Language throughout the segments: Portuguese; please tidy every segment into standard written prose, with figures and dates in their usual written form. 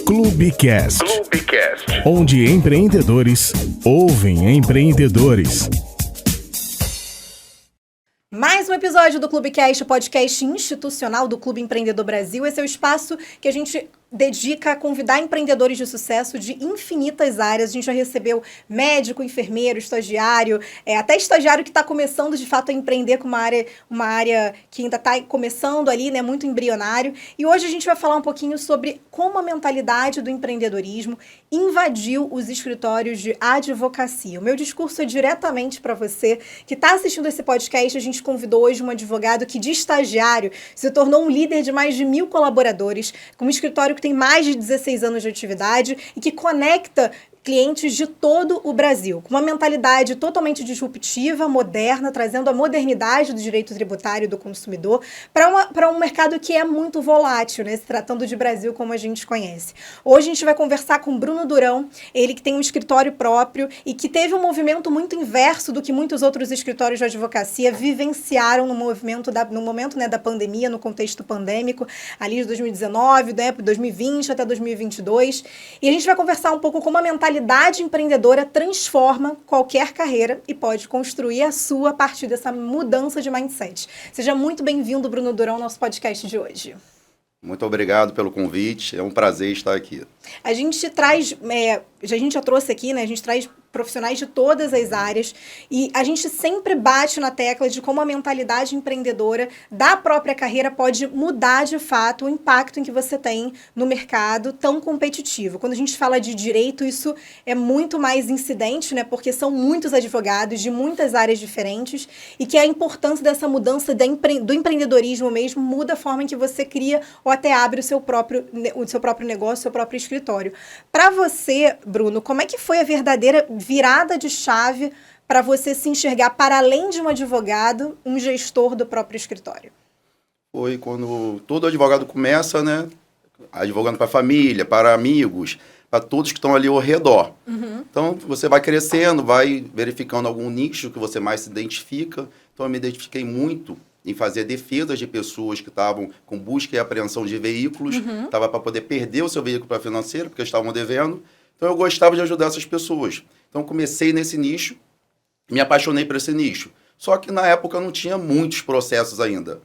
Clubecast, onde empreendedores ouvem empreendedores. Mais um episódio do Clubecast, o podcast institucional do Clube Empreendedor Brasil. Esse é o espaço que a gente dedica a convidar empreendedores de sucesso de infinitas áreas. A gente já recebeu médico, enfermeiro, estagiário, até estagiário que está começando de fato a empreender com uma área que ainda está começando ali, né, muito embrionário. E hoje a gente vai falar um pouquinho sobre como a mentalidade do empreendedorismo invadiu os escritórios de advocacia. O meu discurso é diretamente para você que está assistindo esse podcast. A gente convidou hoje um advogado que de estagiário se tornou um líder de mais de 1.000 colaboradores, com um escritório que tem mais de 16 anos de atividade e que conecta clientes de todo o Brasil, com uma mentalidade totalmente disruptiva, moderna, trazendo a modernidade do direito tributário do consumidor para um mercado que é muito volátil, né, se tratando de Brasil como a gente conhece. Hoje a gente vai conversar com Bruno Durão, ele que tem um escritório próprio e que teve um movimento muito inverso do que muitos outros escritórios de advocacia vivenciaram no momento da pandemia, no contexto pandêmico, ali de 2019, né, 2020 até 2022. E a gente vai conversar um pouco como a mentalidade empreendedora transforma qualquer carreira e pode construir a sua a partir dessa mudança de mindset. Seja muito bem-vindo, Bruno Durão, ao nosso podcast de hoje. Muito obrigado pelo convite, é um prazer estar aqui. A gente traz, a gente já trouxe aqui, né? A gente traz profissionais de todas as áreas e a gente sempre bate na tecla de como a mentalidade empreendedora da própria carreira pode mudar de fato o impacto em que você tem no mercado tão competitivo. Quando a gente fala de direito, isso é muito mais incidente, né? Porque são muitos advogados de muitas áreas diferentes e que a importância dessa mudança do empreendedorismo mesmo muda a forma em que você cria ou até abre o seu próprio negócio, o seu próprio escritório. Para você, Bruno, como é que foi a verdadeira virada de chave para você se enxergar, para além de um advogado, um gestor do próprio escritório? Foi quando todo advogado começa, né, advogando para a família, para amigos, para todos que estão ali ao redor. Uhum. Então, você vai crescendo, vai verificando algum nicho que você mais se identifica. Então, eu me identifiquei muito em fazer defesas de pessoas que estavam com busca e apreensão de veículos, estava para poder perder o seu veículo para financeiro, porque estavam devendo. Então, eu gostava de ajudar essas pessoas. Então, comecei nesse nicho, me apaixonei por esse nicho. Só que, na época, não tinha muitos processos ainda.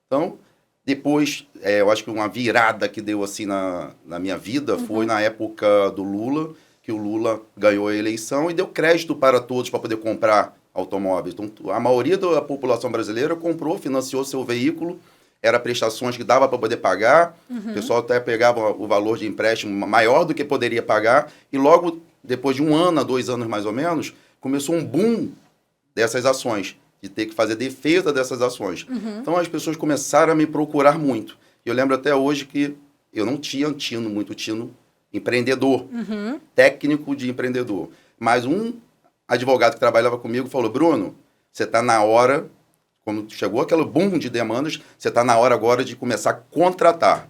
Então, depois, eu acho que uma virada que deu assim na minha vida foi na época do Lula, que o Lula ganhou a eleição e deu crédito para todos para poder comprar automóveis. Então, a maioria da população brasileira comprou, financiou seu veículo, era prestações que dava para poder pagar, o pessoal até pegava o valor de empréstimo maior do que poderia pagar, e logo depois de 1 ano a 2 anos mais ou menos, começou um boom dessas ações, de ter que fazer defesa dessas ações. Então as pessoas começaram a me procurar muito. Eu lembro até hoje que eu não tinha muito tino empreendedor, técnico de empreendedor, mas um advogado que trabalhava comigo falou: Bruno, você está na hora, quando chegou aquele boom de demandas, você está na hora agora de começar a contratar.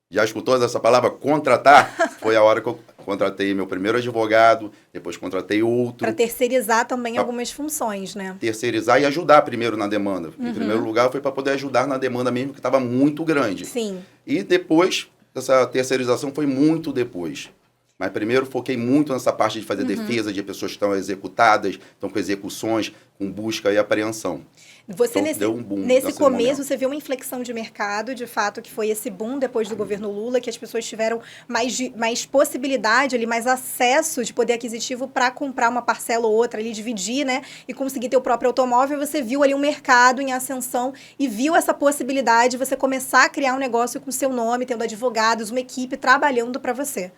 Já escutou essa palavra, contratar? Foi a hora que eu contratei meu primeiro advogado, depois contratei outro. Para terceirizar também algumas funções, né? Terceirizar e ajudar primeiro na demanda. Em primeiro lugar, foi para poder ajudar na demanda mesmo, que estava muito grande. Sim. E depois, essa terceirização foi muito depois. Mas primeiro foquei muito nessa parte de fazer defesa de pessoas que estão executadas, estão com execuções, com busca e apreensão. Você, então, deu um boom nesse começo, momento. você viu uma inflexão de mercado, de fato, que foi esse boom depois do governo Lula, que as pessoas tiveram mais possibilidade, ali, mais acesso de poder aquisitivo para comprar uma parcela ou outra, ali, dividir, né, e conseguir ter o próprio automóvel. Você viu ali um mercado em ascensão e viu essa possibilidade de você começar a criar um negócio com seu nome, tendo advogados, uma equipe trabalhando para você.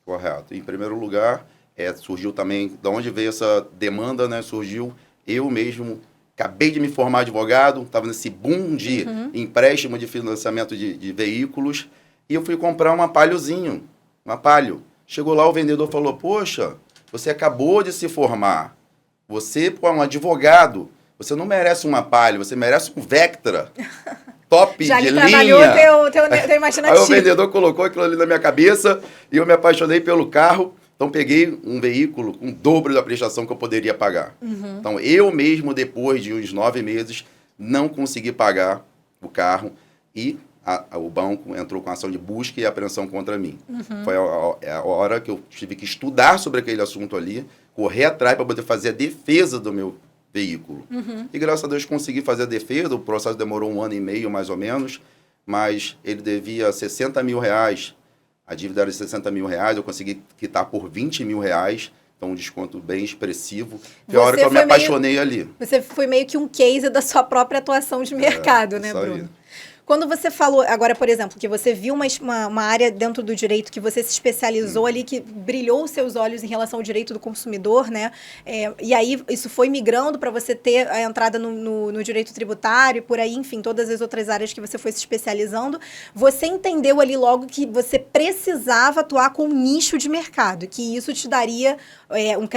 Correto. Em primeiro lugar, surgiu também, de onde veio essa demanda, né? Surgiu eu mesmo, acabei de me formar advogado, estava nesse boom de empréstimo de financiamento de veículos, e eu fui comprar uma Palio. Chegou lá, o vendedor falou: poxa, você acabou de se formar, você é um advogado, você não merece uma Palio, você merece um Vectra. Top já de linha. Já trabalhou teu imaginativo. Aí o vendedor colocou aquilo ali na minha cabeça e eu me apaixonei pelo carro. Então, peguei um veículo com o dobro da prestação que eu poderia pagar. Então, eu mesmo, depois de uns 9 meses, não consegui pagar o carro. E o banco entrou com ação de busca e apreensão contra mim. Foi a hora que eu tive que estudar sobre aquele assunto ali, correr atrás para poder fazer a defesa do meu veículo. E graças a Deus consegui fazer a defesa, o processo demorou 1 ano e meio mais ou menos, mas ele devia 60 mil reais, a dívida era de 60 mil reais, eu consegui quitar por 20 mil reais, então um desconto bem expressivo. Foi a hora que eu me apaixonei ali. Você foi meio que um case da sua própria atuação de mercado, né, Bruno? Aí. Quando você falou, agora, por exemplo, que você viu uma área dentro do direito que você se especializou ali, que brilhou os seus olhos em relação ao direito do consumidor, né? E aí isso foi migrando para você ter a entrada no direito tributário, por aí, enfim, todas as outras áreas que você foi se especializando. Você entendeu ali logo que você precisava atuar com um nicho de mercado, que isso te daria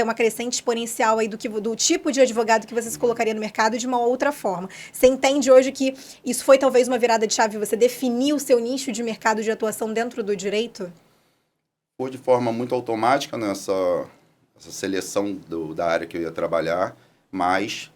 uma crescente exponencial aí do tipo de advogado que você se colocaria no mercado de uma outra forma. Você entende hoje que isso foi talvez uma virada de chave, você definiu o seu nicho de mercado de atuação dentro do direito? Foi de forma muito automática nessa seleção da área que eu ia trabalhar, mas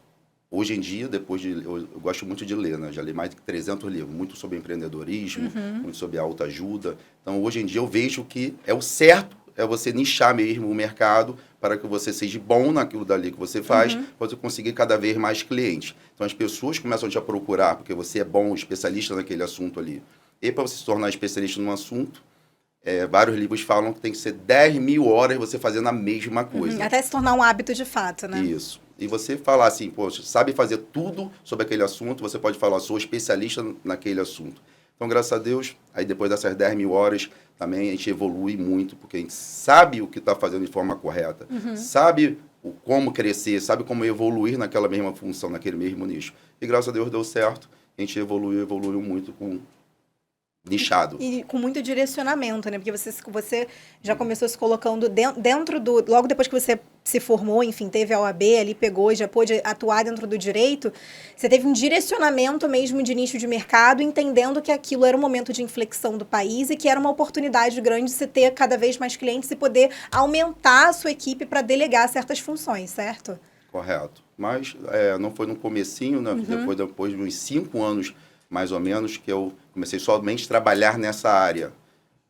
hoje em dia, eu gosto muito de ler, né? Já li mais de 300 livros, muito sobre empreendedorismo, muito sobre autoajuda. Então, hoje em dia, eu vejo que é o certo, é você nichar mesmo o mercado para que você seja bom naquilo dali que você faz, para você conseguir cada vez mais clientes. Então, as pessoas começam a te procurar porque você é bom, especialista naquele assunto ali. E para você se tornar especialista num assunto, vários livros falam que tem que ser 10 mil horas você fazendo a mesma coisa. Até se tornar um hábito de fato, né? Isso. E você falar assim, poxa, sabe fazer tudo sobre aquele assunto, você pode falar, sou especialista naquele assunto. Então, graças a Deus, aí depois dessas 10 mil horas, também a gente evolui muito, porque a gente sabe o que está fazendo de forma correta, sabe como crescer, sabe como evoluir naquela mesma função, naquele mesmo nicho. E graças a Deus deu certo, a gente evoluiu muito com nichado. E com muito direcionamento, né? Porque você já começou se colocando dentro do... Logo depois que você se formou, enfim, teve a OAB ali, pegou e já pôde atuar dentro do direito, você teve um direcionamento mesmo de nicho de mercado, entendendo que aquilo era um momento de inflexão do país e que era uma oportunidade grande de você ter cada vez mais clientes e poder aumentar a sua equipe para delegar certas funções, certo? Correto. Mas não foi no comecinho, né? Depois de uns 5 anos, mais ou menos, que eu comecei somente a trabalhar nessa área.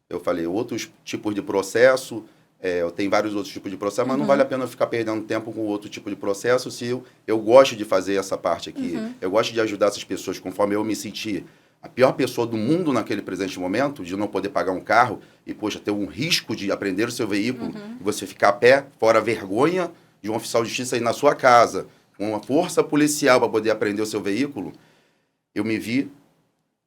Eu falei, outros tipos de processo, eu tenho vários outros tipos de processo, mas não vale a pena ficar perdendo tempo com outro tipo de processo se eu gosto de fazer essa parte aqui. Eu gosto de ajudar essas pessoas, conforme eu me senti a pior pessoa do mundo naquele presente momento, de não poder pagar um carro e, poxa, ter um risco de apreender o seu veículo e você ficar a pé, fora a vergonha de um oficial de justiça ir na sua casa, com uma força policial para poder apreender o seu veículo. Eu me vi,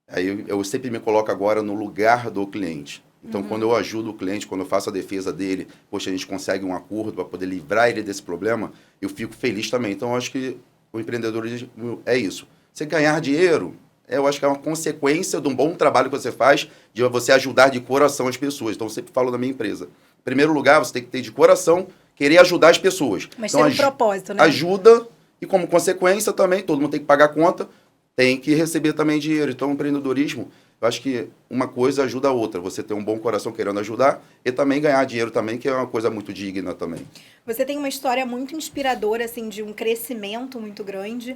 aí eu sempre me coloco agora no lugar do cliente. Então, quando eu ajudo o cliente, quando eu faço a defesa dele, poxa, a gente consegue um acordo para poder livrar ele desse problema, eu fico feliz também. Então, eu acho que o empreendedorismo é isso. Você ganhar dinheiro, eu acho que é uma consequência de um bom trabalho que você faz, de você ajudar de coração as pessoas. Então, eu sempre falo da minha empresa. Em primeiro lugar, você tem que ter de coração, querer ajudar as pessoas. Mas então, tem um propósito, né? Ajuda, e como consequência também, todo mundo tem que pagar a conta, tem que receber também dinheiro. Então, o empreendedorismo, eu acho que uma coisa ajuda a outra. Você ter um bom coração querendo ajudar e também ganhar dinheiro também, que é uma coisa muito digna também. Você tem uma história muito inspiradora, assim, de um crescimento muito grande.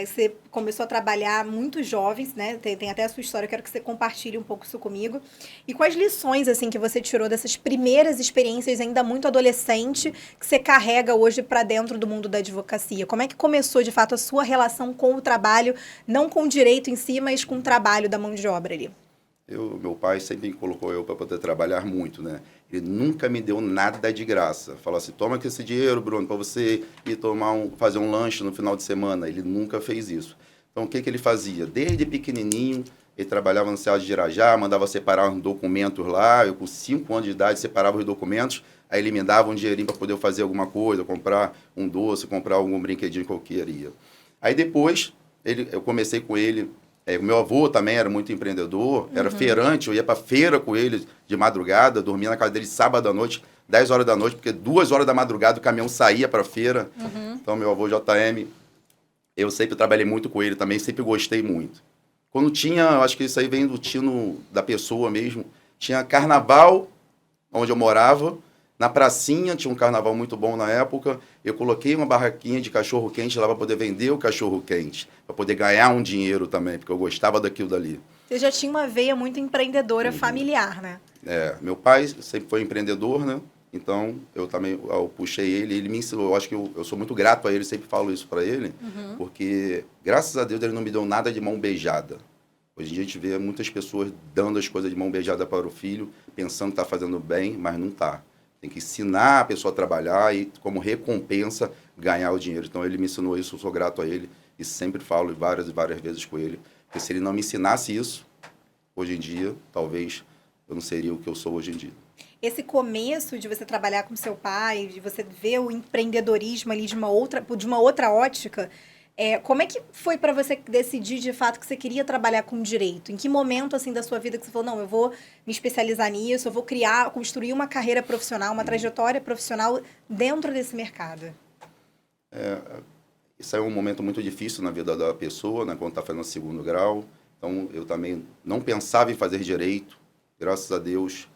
Você começou a trabalhar muito jovens, né? Tem até a sua história, eu quero que você compartilhe um pouco isso comigo. E quais lições, assim, que você tirou dessas primeiras experiências, ainda muito adolescente, que você carrega hoje para dentro do mundo da advocacia? Como é que começou, de fato, a sua relação com o trabalho, não com o direito em si, mas com o trabalho da mão de obra ali? Meu pai sempre colocou eu para poder trabalhar muito, né? Ele nunca me deu nada de graça. Falou assim, toma aqui esse dinheiro, Bruno, para você ir fazer um lanche no final de semana. Ele nunca fez isso. Então, o que ele fazia? Desde pequenininho, ele trabalhava no CEA de Irajá, mandava separar uns documentos lá. Eu, com 5 anos de idade, separava os documentos. Aí ele me dava um dinheirinho para poder fazer alguma coisa, comprar um doce, comprar algum brinquedinho que eu queria. Aí depois, eu comecei com ele. O meu avô também era muito empreendedor, era feirante, eu ia para feira com ele de madrugada, dormia na casa dele sábado à noite, 10 horas da noite, porque 2 horas da madrugada o caminhão saía para a feira. Então, meu avô JM, eu sempre trabalhei muito com ele também, sempre gostei muito. Quando tinha, acho que isso aí vem do tino da pessoa mesmo, tinha carnaval, onde eu morava, na pracinha, tinha um carnaval muito bom na época, eu coloquei uma barraquinha de cachorro-quente lá para poder vender o cachorro-quente, para poder ganhar um dinheiro também, porque eu gostava daquilo dali. Você já tinha uma veia muito empreendedora familiar, né? Meu pai sempre foi empreendedor, né? Então, eu puxei ele me ensinou. Eu acho que eu sou muito grato a ele, sempre falo isso para ele, porque, graças a Deus, ele não me deu nada de mão beijada. Hoje em dia a gente vê muitas pessoas dando as coisas de mão beijada para o filho, pensando que está fazendo bem, mas não está. Tem que ensinar a pessoa a trabalhar e, como recompensa, ganhar o dinheiro. Então, ele me ensinou isso, eu sou grato a ele e sempre falo várias e várias vezes com ele. Porque se ele não me ensinasse isso, hoje em dia, talvez eu não seria o que eu sou hoje em dia. Esse começo de você trabalhar com seu pai, de você ver o empreendedorismo ali de uma outra ótica, como é que foi para você decidir de fato que você queria trabalhar com direito? Em que momento assim da sua vida que você falou, não, eu vou me especializar nisso, eu vou construir uma carreira profissional, uma trajetória profissional dentro desse mercado? Isso é um momento muito difícil na vida da pessoa, né, quando está fazendo o 2º grau. Então, eu também não pensava em fazer direito. Graças a Deus,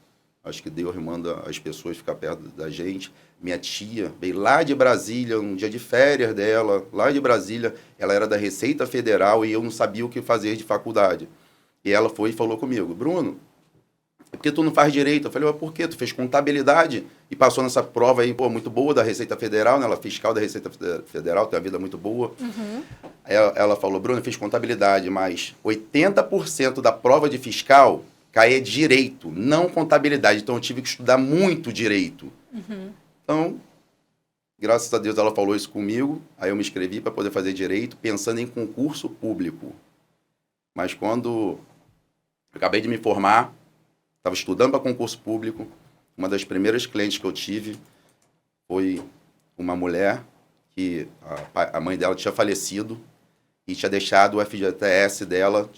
acho que Deus manda as pessoas ficar perto da gente. Minha tia veio lá de Brasília, um dia de férias dela, lá de Brasília. Ela era da Receita Federal e eu não sabia o que fazer de faculdade. E ela foi e falou comigo, Bruno, por que tu não faz direito? Eu falei, por quê? Tu fez contabilidade e passou nessa prova aí, muito boa da Receita Federal, né? Ela é fiscal da Receita Federal, tem uma vida muito boa. Ela falou, Bruno, eu fiz contabilidade, mas 80% da prova de fiscal cai direito, não contabilidade. Então, eu tive que estudar muito direito. Então, graças a Deus, ela falou isso comigo. Aí eu me inscrevi para poder fazer direito, pensando em concurso público. Mas quando eu acabei de me formar, estava estudando para concurso público, uma das primeiras clientes que eu tive foi uma mulher que a mãe dela tinha falecido e tinha deixado o FGTS dela,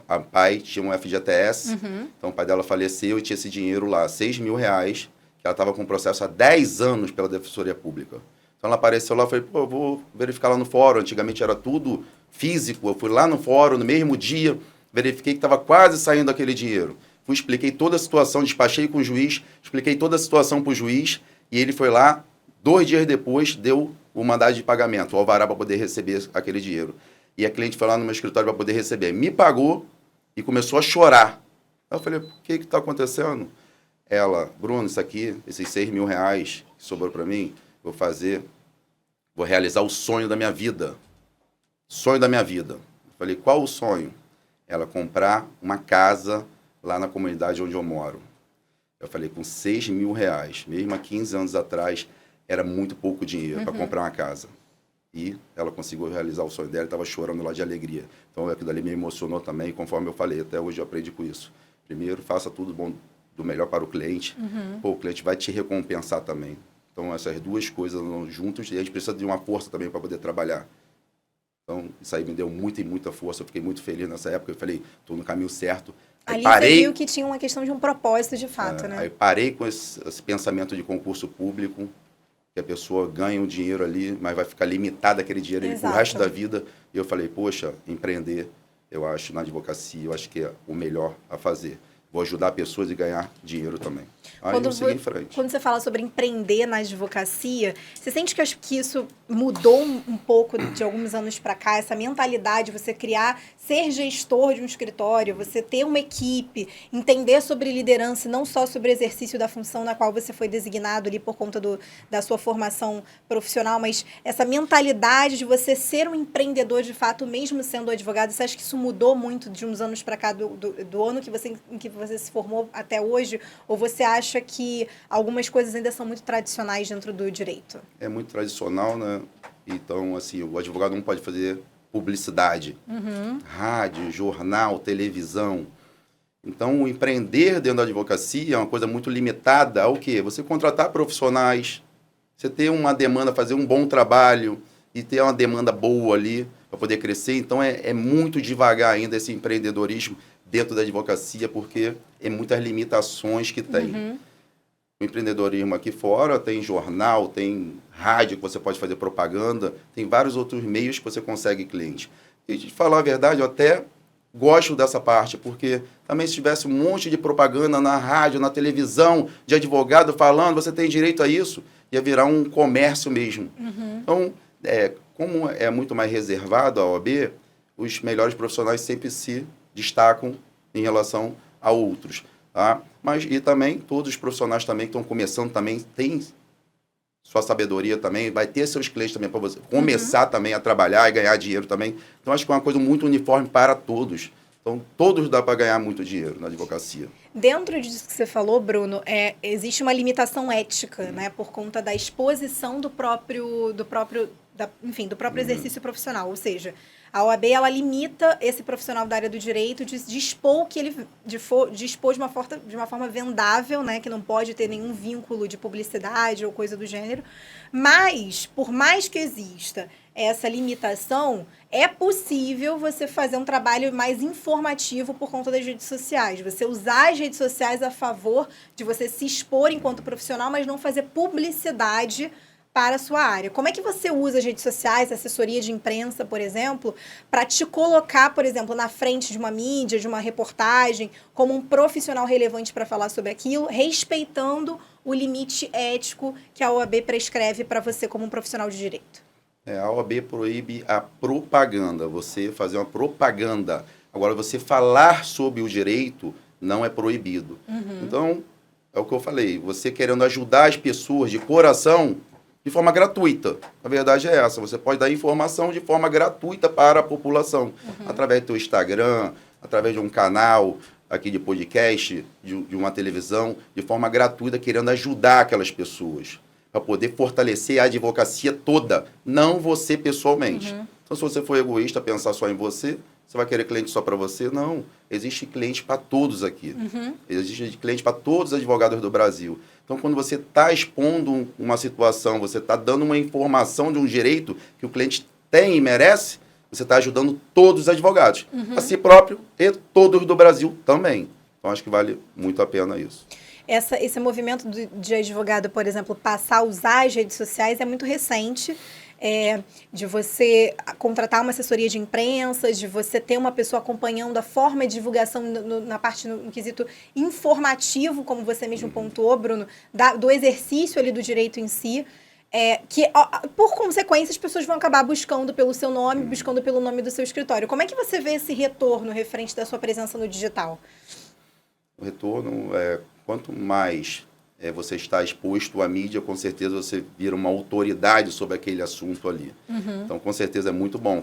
a pai tinha um FGTS, então o pai dela faleceu e tinha esse dinheiro lá, R$6.000, que ela estava com um processo há 10 anos pela Defensoria Pública. Então ela apareceu lá, eu falei, eu vou verificar lá no fórum, antigamente era tudo físico, eu fui lá no fórum, no mesmo dia, verifiquei que estava quase saindo aquele dinheiro. Expliquei toda a situação, despachei com o juiz, expliquei toda a situação para o juiz, e ele foi lá, 2 dias depois, deu o mandado de pagamento, o alvará para poder receber aquele dinheiro. E a cliente foi lá no meu escritório para poder receber. Me pagou e começou a chorar. Aí eu falei, o que está acontecendo? Ela, Bruno, isso aqui, esses R$6.000 que sobrou para mim, vou realizar o sonho da minha vida. Sonho da minha vida. Eu falei, qual o sonho? Ela comprar uma casa lá na comunidade onde eu moro. Eu falei, com R$6.000, mesmo há 15 anos atrás, era muito pouco dinheiro para comprar uma casa. E ela conseguiu realizar o sonho dela, estava chorando lá de alegria. Então, aquilo ali me emocionou também, conforme eu falei, até hoje eu aprendi com isso. Primeiro, faça tudo bom, do melhor para o cliente. O cliente vai te recompensar também. Então, essas duas coisas andam juntos e a gente precisa de uma força também para poder trabalhar. Então, isso aí me deu muita força. Eu fiquei muito feliz nessa época. Eu falei, estou no caminho certo. Ali você viu que tinha uma questão de um propósito de fato, né? Aí parei com esse pensamento de concurso público, que a pessoa ganha um dinheiro ali, mas vai ficar limitado aquele dinheiro ali pro resto da vida. E eu falei, poxa, empreender, eu acho, na advocacia, eu acho que é o melhor a fazer. Vou ajudar pessoas e ganhar dinheiro também. Aí eu segui em frente. Quando você fala sobre empreender na advocacia, você sente que isso mudou um pouco de alguns anos para cá, essa mentalidade, você ser gestor de um escritório, você ter uma equipe, entender sobre liderança, não só sobre o exercício da função na qual você foi designado ali por conta da sua formação profissional, mas essa mentalidade de você ser um empreendedor de fato, mesmo sendo advogado, você acha que isso mudou muito de uns anos para cá, do ano em que você se formou até hoje, ou você acha que algumas coisas ainda são muito tradicionais dentro do direito? É muito tradicional, né? Então, assim, o advogado não pode fazer publicidade, rádio, jornal, televisão. Então, o empreender dentro da advocacia é uma coisa muito limitada ao quê? Você contratar profissionais, você ter uma demanda, fazer um bom trabalho e ter uma demanda boa ali para poder crescer. Então, é muito devagar ainda esse empreendedorismo dentro da advocacia, porque é muitas limitações que tem. O empreendedorismo aqui fora tem jornal, tem rádio que você pode fazer propaganda, tem vários outros meios que você consegue cliente. E, de falar a verdade, eu até gosto dessa parte, porque também se tivesse um monte de propaganda na rádio, na televisão, de advogado falando, você tem direito a isso, ia virar um comércio mesmo. Então, como é muito mais reservado a OAB, os melhores profissionais sempre se destacam em relação a outros, tá? Mas, e também, todos os profissionais também que estão começando também têm sua sabedoria também, vai ter seus clientes também para você começar também a trabalhar e ganhar dinheiro também. Então, acho que é uma coisa muito uniforme para todos. Então, todos dá para ganhar muito dinheiro na advocacia. Dentro disso que você falou, Bruno, existe uma limitação ética, né, por conta da exposição do próprio exercício profissional. Ou seja, a OAB, ela limita esse profissional da área do direito de expor que ele de expor de uma forma vendável, né, que não pode ter nenhum vínculo de publicidade ou coisa do gênero. Mas, por mais que exista essa limitação, é possível você fazer um trabalho mais informativo por conta das redes sociais. Você usar as redes sociais a favor de você se expor enquanto profissional, mas não fazer publicidade para a sua área. Como é que você usa as redes sociais, assessoria de imprensa, por exemplo, para te colocar, por exemplo, na frente de uma mídia, de uma reportagem, como um profissional relevante para falar sobre aquilo, respeitando o limite ético que a OAB prescreve para você como um profissional de direito? A OAB proíbe a propaganda, você fazer uma propaganda. Agora, você falar sobre o direito não é proibido. Então, é o que eu falei, você querendo ajudar as pessoas de coração, de forma gratuita. A verdade é essa, você pode dar informação de forma gratuita para a população, através do seu Instagram, através de um canal aqui de podcast, de uma televisão, de forma gratuita, querendo ajudar aquelas pessoas, para poder fortalecer a advocacia toda, não você pessoalmente. Então, se você for egoísta, pensar só em você, você vai querer cliente só para você? Não. Existe cliente para todos aqui. Existe cliente para todos os advogados do Brasil. Então, quando você está expondo uma situação, você está dando uma informação de um direito que o cliente tem e merece, você está ajudando todos os advogados, a si próprio e todos do Brasil também. Então, acho que vale muito a pena isso. Esse movimento de advogado, por exemplo, passar a usar as redes sociais é muito recente, de você contratar uma assessoria de imprensa, de você ter uma pessoa acompanhando a forma de divulgação no quesito informativo, como você mesmo pontuou, Bruno, do exercício ali do direito em si, que, por consequência, as pessoas vão acabar buscando pelo seu nome, buscando pelo nome do seu escritório. Como é que você vê esse retorno referente da sua presença no digital? O retorno quanto mais você está exposto à mídia, com certeza você vira uma autoridade sobre aquele assunto ali. Então, com certeza é muito bom.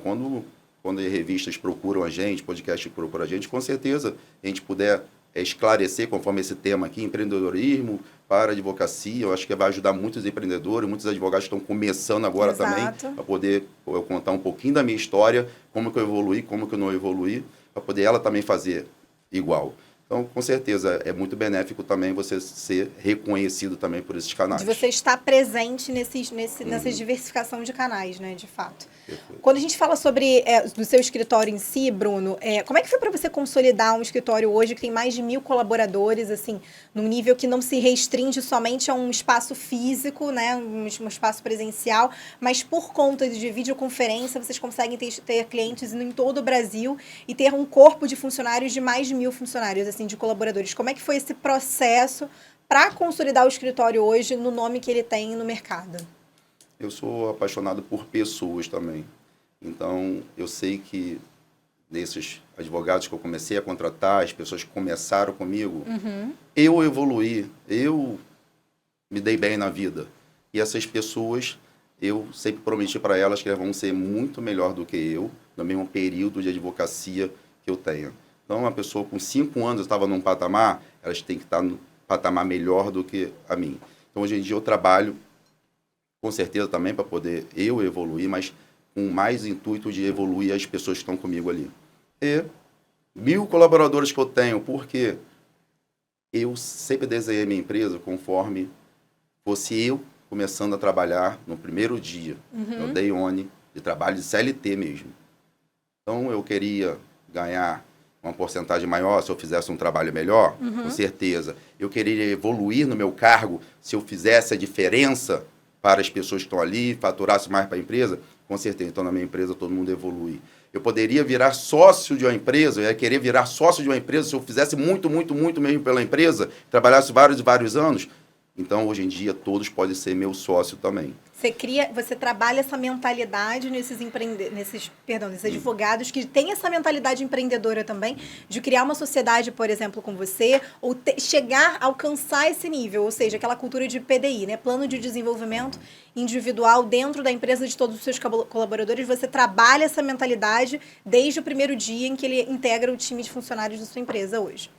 Quando revistas procuram a gente, podcast procura a gente, com certeza a gente puder esclarecer, conforme esse tema aqui, empreendedorismo para advocacia, eu acho que vai ajudar muitos empreendedores, muitos advogados que estão começando agora também, para poder eu contar um pouquinho da minha história, como que eu evoluí, como que eu não evoluí, para poder ela também fazer igual. Então, com certeza, é muito benéfico também você ser reconhecido também por esses canais. De você estar presente nessa diversificação de canais, né, de fato. Perfeito. Quando a gente fala sobre do seu escritório em si, Bruno, como é que foi para você consolidar um escritório hoje que tem mais de 1.000 colaboradores, assim, num nível que não se restringe somente a um espaço físico, né, um espaço presencial, mas por conta de videoconferência, vocês conseguem ter clientes em todo o Brasil e ter um corpo de funcionários de mais de 1.000 funcionários, assim, de colaboradores. Como é que foi esse processo para consolidar o escritório hoje no nome que ele tem no mercado? Eu sou apaixonado por pessoas também. Então, eu sei que desses advogados que eu comecei a contratar, as pessoas que começaram comigo, eu evoluí, eu me dei bem na vida. E essas pessoas, eu sempre prometi para elas que elas vão ser muito melhor do que eu, no mesmo período de advocacia que eu tenho. Então, uma pessoa com 5 anos estava num patamar, elas têm que estar no patamar melhor do que a mim. Então, hoje em dia, eu trabalho, com certeza também, para poder eu evoluir, mas com mais intuito de evoluir as pessoas que estão comigo ali. E 1.000 colaboradores que eu tenho, porque eu sempre desenhei minha empresa conforme fosse eu começando a trabalhar no primeiro dia, no day one, de trabalho de CLT mesmo. Então, eu queria ganhar uma porcentagem maior se eu fizesse um trabalho melhor, com certeza. Eu queria evoluir no meu cargo se eu fizesse a diferença para as pessoas que estão ali, faturasse mais para a empresa, com certeza. Então, na minha empresa, todo mundo evolui. Eu poderia virar sócio de uma empresa, eu ia querer virar sócio de uma empresa se eu fizesse muito, muito, muito mesmo pela empresa, trabalhasse vários e vários anos. Então, hoje em dia, todos podem ser meu sócio também. Você trabalha essa mentalidade nesses advogados que têm essa mentalidade empreendedora também, de criar uma sociedade, por exemplo, com você, ou alcançar esse nível, ou seja, aquela cultura de PDI, né? Plano de desenvolvimento individual dentro da empresa de todos os seus colaboradores. Você trabalha essa mentalidade desde o primeiro dia em que ele integra o time de funcionários da sua empresa hoje.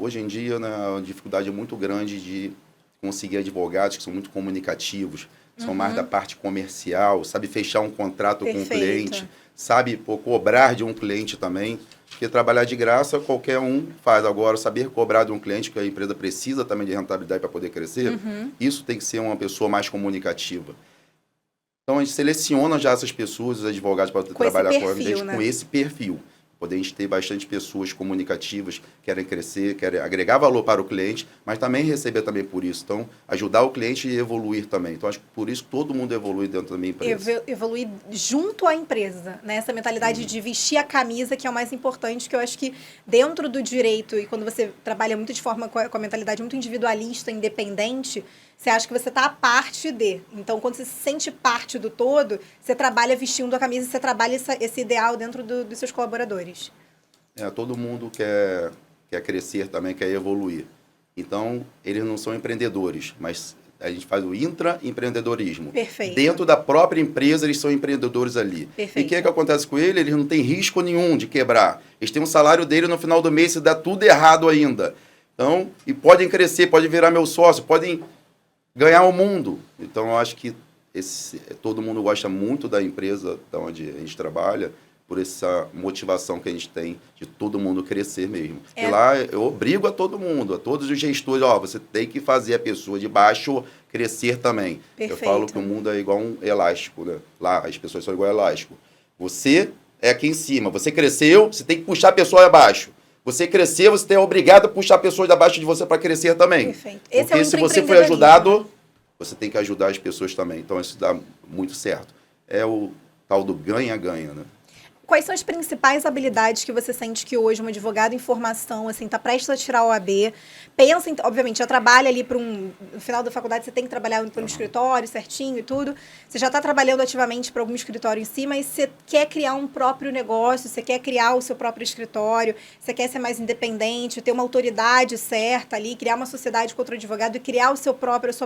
Hoje em dia, né, a dificuldade é muito grande de conseguir advogados que são muito comunicativos, são mais da parte comercial, sabe fechar um contrato com o cliente, sabe cobrar de um cliente também, porque trabalhar de graça qualquer um faz. Agora, saber cobrar de um cliente, que a empresa precisa também de rentabilidade para poder crescer, isso tem que ser uma pessoa mais comunicativa. Então, a gente seleciona já essas pessoas, os advogados, para trabalhar com a gente, né? Com esse perfil. Poder a gente ter bastante pessoas comunicativas, querem crescer, querem agregar valor para o cliente, mas também receber também por isso. Então, ajudar o cliente e evoluir também. Então, acho que por isso todo mundo evolui dentro da minha empresa. Evoluir junto à empresa, né? Essa mentalidade de vestir a camisa, que é o mais importante, que eu acho que dentro do direito, e quando você trabalha muito de forma com a mentalidade muito individualista, independente, você acha que você está a parte de. Então, quando você se sente parte do todo, você trabalha vestindo a camisa, você trabalha esse ideal dentro dos seus colaboradores. Todo mundo quer crescer também, quer evoluir. Então, eles não são empreendedores, mas a gente faz o intraempreendedorismo. Perfeito. Dentro da própria empresa, eles são empreendedores ali. Perfeito. E o que acontece com ele? Eles não têm risco nenhum de quebrar. Eles têm um salário dele no final do mês, se dá tudo errado ainda. Então, e podem crescer, podem virar meu sócio, podem ganhar o mundo. Então, eu acho que todo mundo gosta muito da empresa onde a gente trabalha, por essa motivação que a gente tem de todo mundo crescer mesmo. E lá eu obrigo a todo mundo, a todos os gestores, você tem que fazer a pessoa de baixo crescer também. Perfeito. Eu falo que o mundo é igual um elástico, né? Lá as pessoas são igual um elástico. Você é aqui em cima, você cresceu, você tem que puxar a pessoa abaixo. Você crescer, você é obrigado a puxar pessoas abaixo de você para crescer também. Perfeito. Porque se você foi ajudado, você tem que ajudar as pessoas também. Então, isso dá muito certo. É o tal do ganha-ganha, né? Quais são as principais habilidades que você sente que hoje um advogado em formação, assim, está prestes a tirar a OAB? Pensa, obviamente, já trabalha ali no final da faculdade, você tem que trabalhar para um escritório certinho e tudo. Você já está trabalhando ativamente para algum escritório em si, mas você quer criar um próprio negócio, você quer criar o seu próprio escritório, você quer ser mais independente, ter uma autoridade certa ali, criar uma sociedade com outro advogado e criar a sua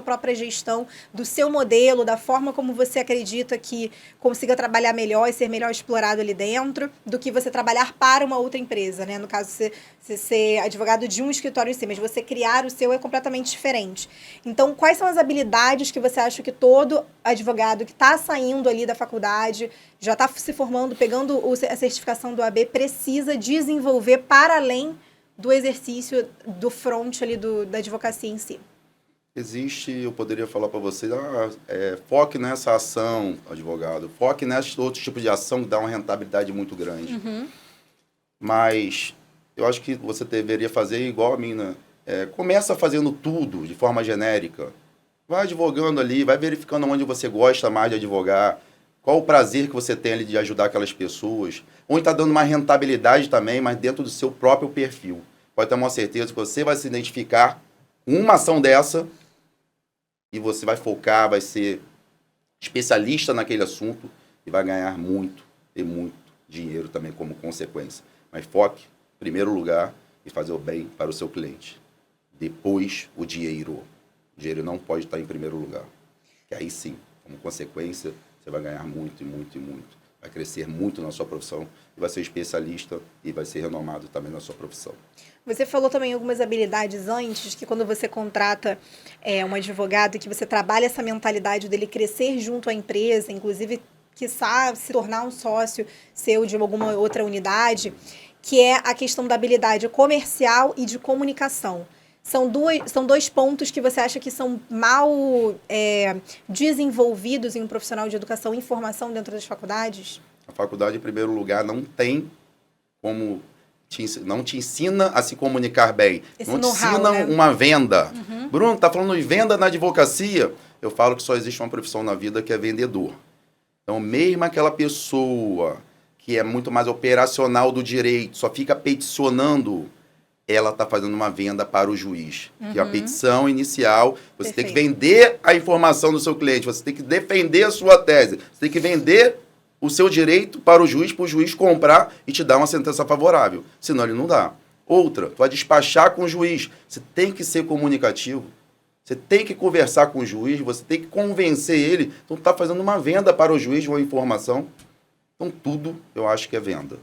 própria gestão do seu modelo, da forma como você acredita que consiga trabalhar melhor e ser melhor explorado ali dentro, do que você trabalhar para uma outra empresa, né? No caso, você ser advogado de um escritório em si, mas você criar o seu é completamente diferente. Então, quais são as habilidades que você acha que todo advogado que está saindo ali da faculdade, já está se formando, pegando a certificação do AB, precisa desenvolver para além do exercício do front ali da advocacia em si? Eu poderia falar para você, foque nessa ação, advogado, foque nesse outro tipo de ação que dá uma rentabilidade muito grande. Mas eu acho que você deveria fazer igual a mim, né? Começa fazendo tudo de forma genérica. Vai advogando ali, vai verificando onde você gosta mais de advogar, qual o prazer que você tem ali de ajudar aquelas pessoas, onde está dando mais rentabilidade também, mas dentro do seu próprio perfil. Pode ter uma certeza que você vai se identificar com uma ação dessa e você vai focar, vai ser especialista naquele assunto e vai ganhar muito e muito dinheiro também como consequência. Mas foque, em primeiro lugar, e fazer o bem para o seu cliente. Depois, o dinheiro. O dinheiro não pode estar em primeiro lugar. Que aí sim, como consequência, você vai ganhar muito e muito e muito. Vai crescer muito na sua profissão e vai ser especialista e vai ser renomado também na sua profissão. Você falou também algumas habilidades antes, que quando você contrata um advogado, que você trabalha essa mentalidade dele crescer junto à empresa, inclusive, quiçá, se tornar um sócio seu de alguma outra unidade, que é a questão da habilidade comercial e de comunicação. São dois pontos que você acha que são mal desenvolvidos em um profissional de educação e formação dentro das faculdades? A faculdade, em primeiro lugar, não tem como... não te ensina a se comunicar bem. Esse não te ensina, né? Uma venda. Bruno, está falando de venda na advocacia? Eu falo que só existe uma profissão na vida que é vendedor. Então, mesmo aquela pessoa que é muito mais operacional do direito, só fica peticionando, ela está fazendo uma venda para o juiz. Que é a petição inicial, você tem que Perfeito. vender a informação do seu cliente, você tem que defender a sua tese, você tem que vender o seu direito para o juiz comprar e te dar uma sentença favorável. Senão ele não dá. Outra, tu vai despachar com o juiz. Você tem que ser comunicativo. Você tem que conversar com o juiz, você tem que convencer ele. Então, tu está fazendo uma venda para o juiz de uma informação. Então, tudo eu acho que é venda.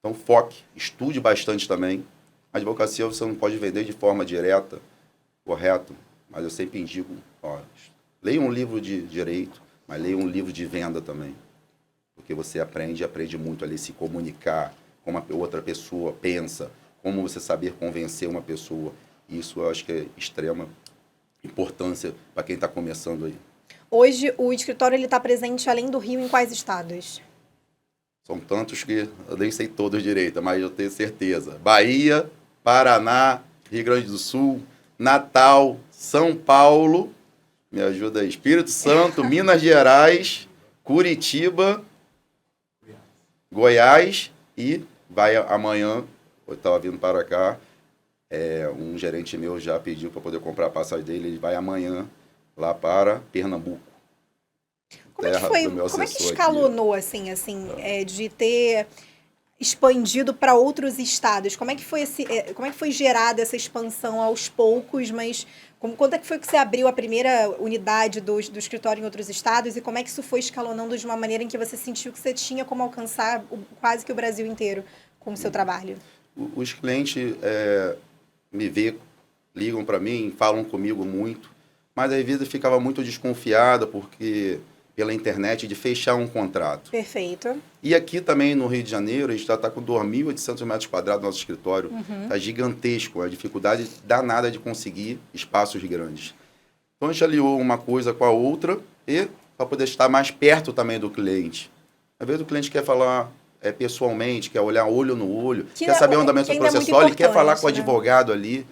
Então, foque, estude bastante também. A advocacia você não pode vender de forma direta, correto? Mas eu sempre indico, leia um livro de direito, mas leia um livro de venda também. Porque você aprende muito ali se comunicar, como a outra pessoa pensa, como você saber convencer uma pessoa. Isso eu acho que é extrema importância para quem está começando aí. Hoje, o escritório está presente, além do Rio, em quais estados? São tantos que eu nem sei todos direito, mas eu tenho certeza. Bahia, Paraná, Rio Grande do Sul, Natal, São Paulo, me ajuda aí, Espírito Santo, Minas Gerais, Curitiba, Goiás e vai amanhã, eu estava vindo para cá, um gerente meu já pediu para poder comprar a passagem dele, ele vai amanhã lá para Pernambuco. Como é que escalonou, assim, de ter expandido para outros estados? Como é que foi gerada essa expansão aos poucos, mas quando é que foi que você abriu a primeira unidade do escritório em outros estados e como é que isso foi escalonando de uma maneira em que você sentiu que você tinha como alcançar quase que o Brasil inteiro com o seu trabalho? Os clientes me veem, ligam para mim, falam comigo muito, mas às vezes eu ficava muito desconfiada porque pela internet de fechar um contrato. Perfeito. E aqui também no Rio de Janeiro, a gente já está com 2.800 metros quadrados no nosso escritório. Está gigantesco, a dificuldade danada de conseguir espaços grandes. Então a gente aliou uma coisa com a outra e para poder estar mais perto também do cliente. Às vezes o cliente quer falar pessoalmente, quer olhar olho no olho, quer saber o andamento processual, ele quer falar com o advogado ali.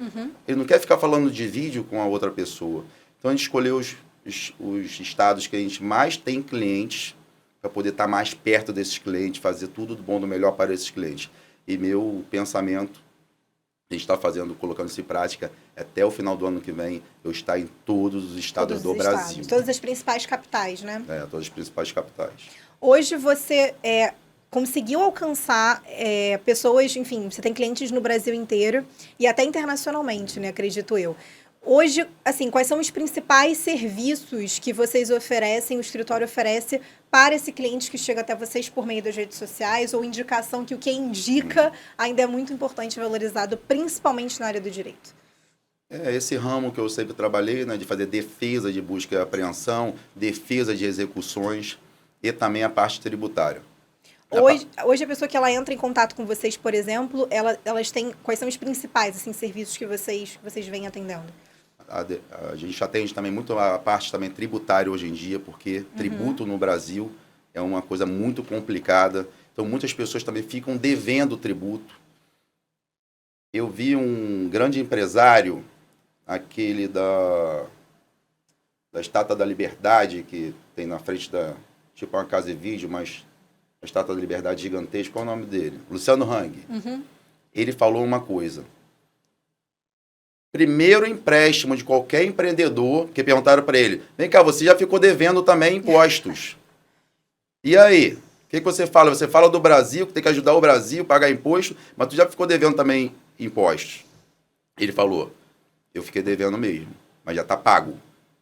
Ele não quer ficar falando de vídeo com a outra pessoa. Então a gente escolheu os estados que a gente mais tem clientes, para poder estar mais perto desses clientes, fazer tudo do bom, do melhor para esses clientes. E meu pensamento, a gente está colocando isso em prática, até o final do ano que vem, eu estar em todos os estados do Brasil. Todas as principais capitais, né? Todas as principais capitais. Hoje você conseguiu alcançar pessoas, enfim, você tem clientes no Brasil inteiro e até internacionalmente, né, acredito eu. Hoje, assim, quais são os principais serviços que vocês oferecem, o escritório oferece para esse cliente que chega até vocês por meio das redes sociais ou indicação que o que indica ainda é muito importante e valorizado, principalmente na área do direito? Esse ramo que eu sempre trabalhei, né, de fazer defesa de busca e apreensão, defesa de execuções e também a parte tributária. Hoje a pessoa que ela entra em contato com vocês, por exemplo, elas têm quais são os principais assim, serviços que vocês vêm atendendo? A gente atende também muito a parte também tributária hoje em dia, porque tributo no Brasil é uma coisa muito complicada. Então, muitas pessoas também ficam devendo tributo. Eu vi um grande empresário, aquele da Estátua da Liberdade, que tem na frente tipo uma casa de vídeo, mas a Estátua da Liberdade gigantesca. Qual é o nome dele? Luciano Hang. Ele falou uma coisa. Primeiro empréstimo de qualquer empreendedor, que perguntaram para ele, vem cá, você já ficou devendo também impostos. E aí? O que você fala? Você fala do Brasil, que tem que ajudar o Brasil a pagar imposto, mas tu já ficou devendo também impostos. Ele falou, eu fiquei devendo mesmo, mas já está pago.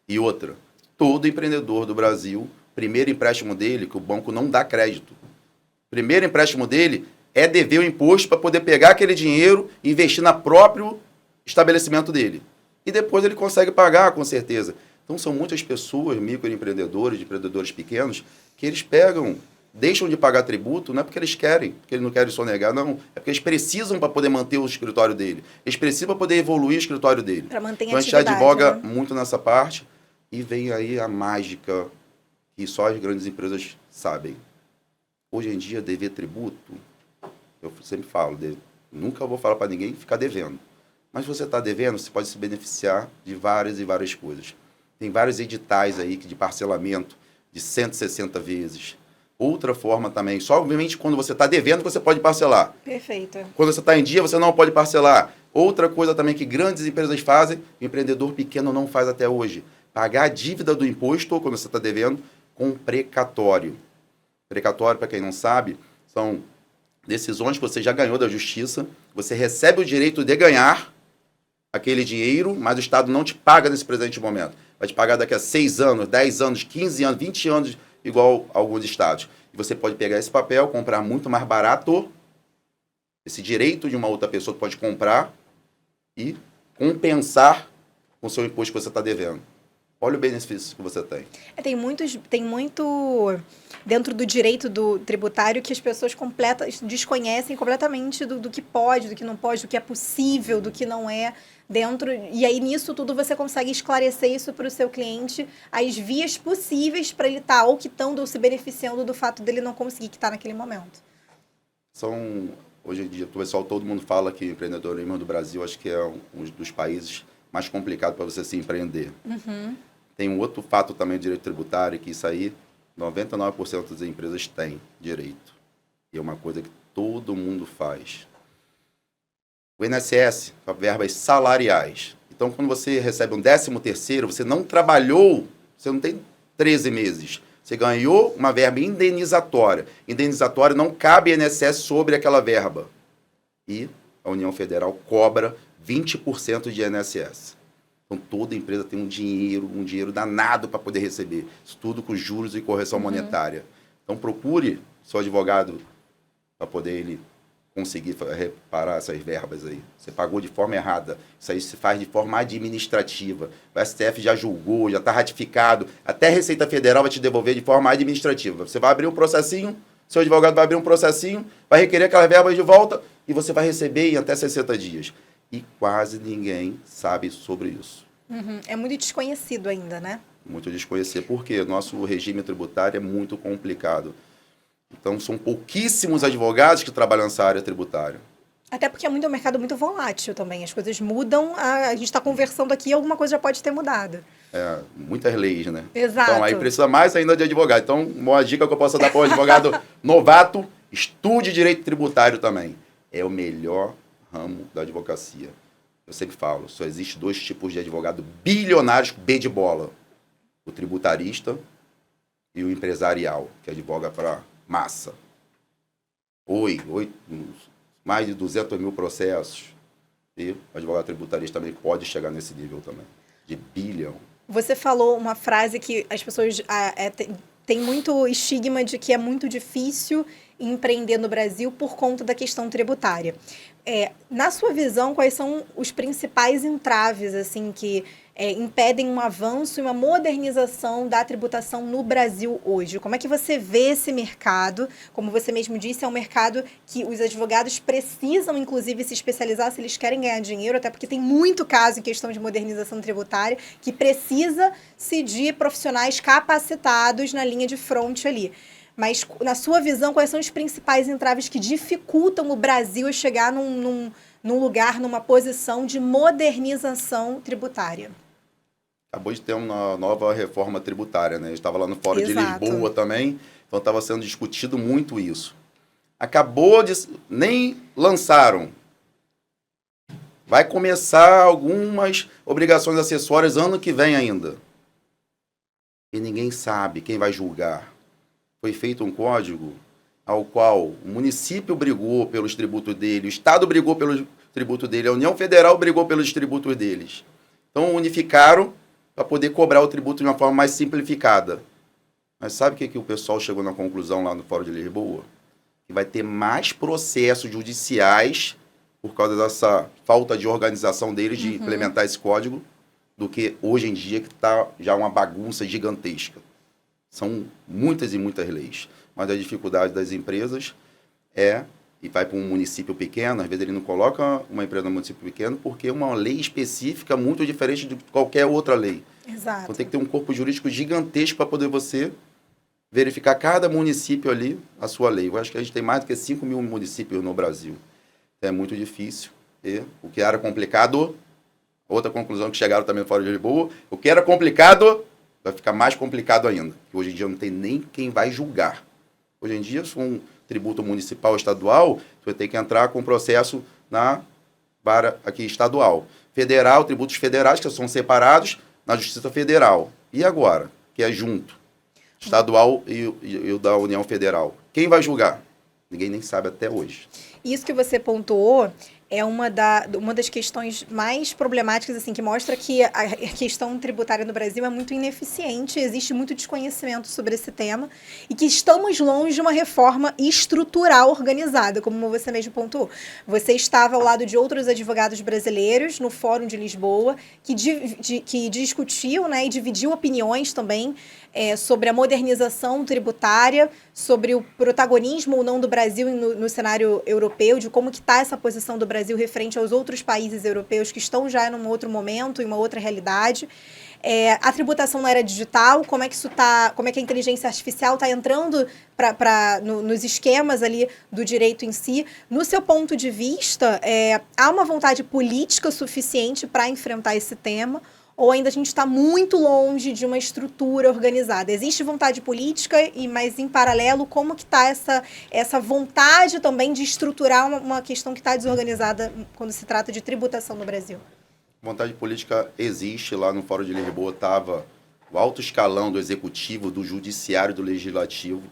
E outra, todo empreendedor do Brasil, primeiro empréstimo dele, que o banco não dá crédito. Primeiro empréstimo dele é dever o imposto para poder pegar aquele dinheiro e investir na próprio estabelecimento dele. E depois ele consegue pagar, com certeza. Então, são muitas pessoas, microempreendedores, empreendedores pequenos, que eles deixam de pagar tributo, não é porque eles querem, porque eles não querem sonegar, não. É porque eles precisam para poder manter o escritório dele. Eles precisam para poder evoluir o escritório dele. Para manter então, a gente advoga muito nessa parte e vem aí a mágica que só as grandes empresas sabem. Hoje em dia, dever tributo, eu sempre falo, nunca vou falar para ninguém ficar devendo. Mas se você está devendo, você pode se beneficiar de várias e várias coisas. Tem vários editais aí de parcelamento de 160 vezes, Outra forma também, só obviamente quando você está devendo você pode parcelar. Perfeito. Quando você está em dia, você não pode parcelar. Outra coisa também que grandes empresas fazem, o empreendedor pequeno não faz até hoje. Pagar a dívida do imposto, quando você está devendo, com precatório. Precatório, para quem não sabe, são decisões que você já ganhou da justiça, você recebe o direito de ganhar aquele dinheiro, mas o Estado não te paga nesse presente momento. Vai te pagar daqui a 6 anos, 10 anos, 15 anos, 20 anos, igual a alguns estados. E você pode pegar esse papel, comprar muito mais barato, esse direito de uma outra pessoa pode comprar e compensar com o seu imposto que você está devendo. Olha o benefício que você tem. Tem muito dentro do direito do tributário que as pessoas desconhecem completamente do que pode, do que não pode, do que é possível, do que não é dentro. E aí, nisso tudo, você consegue esclarecer isso para o seu cliente, as vias possíveis para ele estar ou quitando ou se beneficiando do fato dele não conseguir quitar naquele momento. Hoje em dia, pessoal, todo mundo fala que o empreendedorismo do Brasil, acho que é um dos países mais complicados para você se empreender. Uhum. Tem um outro fato também do direito tributário, que isso aí, 99% das empresas têm direito. E é uma coisa que todo mundo faz. O INSS, verbas salariais. Então, quando você recebe um 13º, você não trabalhou, você não tem 13 meses. Você ganhou uma verba indenizatória. Indenizatória não cabe INSS sobre aquela verba. E a União Federal cobra 20% de INSS. Então, toda empresa tem um dinheiro danado para poder receber. Isso tudo com juros e correção monetária. Então, procure seu advogado para poder ele conseguir reparar essas verbas aí. Você pagou de forma errada. Isso aí se faz de forma administrativa. O STF já julgou, já está ratificado. Até a Receita Federal vai te devolver de forma administrativa. Você vai abrir um processinho, seu advogado vai abrir um processinho, vai requerer aquelas verbas de volta e você vai receber em até 60 dias. E quase ninguém sabe sobre isso. Uhum. É muito desconhecido ainda, né? Muito desconhecido, porque o nosso regime tributário é muito complicado. Então, são pouquíssimos advogados que trabalham nessa área tributária. Até porque é um mercado muito volátil também. As coisas mudam, a gente está conversando aqui e alguma coisa já pode ter mudado. Muitas leis, né? Exato. Então, aí precisa mais ainda de advogado. Então, uma dica que eu posso dar para o advogado novato, estude direito tributário também. É o melhor ramo da advocacia. Eu sempre falo, só existe 2 tipos de advogado bilionários, B de bola. O tributarista e o empresarial, que advoga para massa. Mais de 200 mil processos. E o advogado tributarista também pode chegar nesse nível também, de bilhão. Você falou uma frase que as pessoas têm muito estigma de que é muito difícil empreender no Brasil por conta da questão tributária. Na sua visão, quais são os principais entraves assim, que impedem um avanço e uma modernização da tributação no Brasil hoje? Como é que você vê esse mercado? Como você mesmo disse, é um mercado que os advogados precisam, inclusive, se especializar se eles querem ganhar dinheiro, até porque tem muito caso em questão de modernização tributária que precisa-se de profissionais capacitados na linha de frente ali. Mas, na sua visão, quais são os principais entraves que dificultam o Brasil a chegar num lugar, numa posição de modernização tributária? Acabou de ter uma nova reforma tributária, né? Eu estava lá no Fórum de Lisboa também, então estava sendo discutido muito isso. Nem lançaram. Vai começar algumas obrigações acessórias ano que vem ainda. E ninguém sabe quem vai julgar. Foi feito um código ao qual o município brigou pelos tributos dele, o Estado brigou pelos tributos dele, a União Federal brigou pelos tributos deles. Então, unificaram para poder cobrar o tributo de uma forma mais simplificada. Mas sabe o que o pessoal chegou na conclusão lá no Fórum de Lisboa? Que vai ter mais processos judiciais por causa dessa falta de organização deles de implementar esse código do que hoje em dia, que está já uma bagunça gigantesca. São muitas e muitas leis. Mas a dificuldade das empresas e vai para um município pequeno, às vezes ele não coloca uma empresa no município pequeno, porque é uma lei específica muito diferente de qualquer outra lei. Exato. Então tem que ter um corpo jurídico gigantesco para poder você verificar cada município ali a sua lei. Eu acho que a gente tem mais do que 5 mil municípios no Brasil. É muito difícil. E o que era complicado, outra conclusão que chegaram também fora de Lisboa, o que era complicado vai ficar mais complicado ainda. Hoje em dia não tem nem quem vai julgar. Hoje em dia, se for um tributo municipal ou estadual, você vai ter que entrar com processo na vara aqui estadual. Federal, tributos federais, que são separados na Justiça Federal. E agora? Que é junto. Estadual e o da União Federal. Quem vai julgar? Ninguém nem sabe até hoje. Isso que você pontuou é uma das questões mais problemáticas, assim, que mostra que a questão tributária no Brasil é muito ineficiente, existe muito desconhecimento sobre esse tema e que estamos longe de uma reforma estrutural organizada, como você mesmo pontuou. Você estava ao lado de outros advogados brasileiros no Fórum de Lisboa que discutiam, né, e dividiam opiniões também sobre a modernização tributária, sobre o protagonismo ou não do Brasil no cenário europeu, de como que está essa posição do Brasil referente aos outros países europeus que estão já num outro momento, em uma outra realidade. A tributação na era digital, como é que a inteligência artificial está entrando nos esquemas ali do direito em si. No seu ponto de vista, há uma vontade política suficiente para enfrentar esse tema? Ou ainda a gente está muito longe de uma estrutura organizada? Existe vontade política, mas em paralelo, como que está essa vontade também de estruturar uma questão que está desorganizada quando se trata de tributação no Brasil? Vontade política existe. Lá no Fórum de Lisboa estava o alto escalão do executivo, do judiciário, do legislativo,